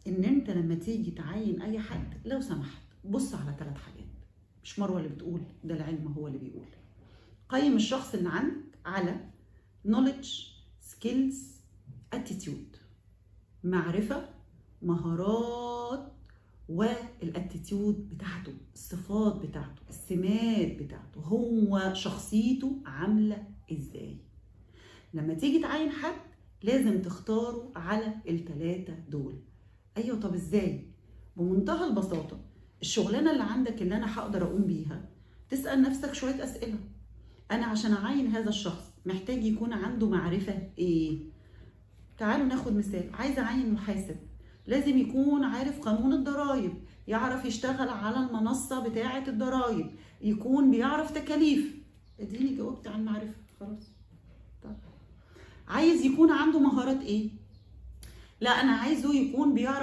ان انت لما تيجي تعين اي حد لو سمحت بص على 3 حاجات. مش مروه اللي بتقول، ده العلم هو اللي بيقول. قيم الشخص اللي عندك على knowledge skills attitude، معرفه، مهارات، والاتيتيود بتاعته، الصفات بتاعته، السمات بتاعته، هو شخصيته عامله ازاي. لما تيجي تعين حد لازم تختاره على ال3 دول. ايوه طب ازاي؟ بمنتهى البساطه، الشغلانه اللي عندك اللي انا هقدر اقوم بيها تسال نفسك شويه اسئله. انا عشان اعين هذا الشخص محتاج يكون عنده معرفه ايه؟ تعالوا ناخد مثال. عايزه اعين محاسب، لازم يكون عارف قانون الضرايب، يعرف يشتغل على المنصه بتاعه الضرايب، يكون بيعرف تكاليف. اديني جاوبت عن معرفه خلاص. طيب عايز يكون عنده مهارات ايه؟ لا انا عايزه يكون بيعرف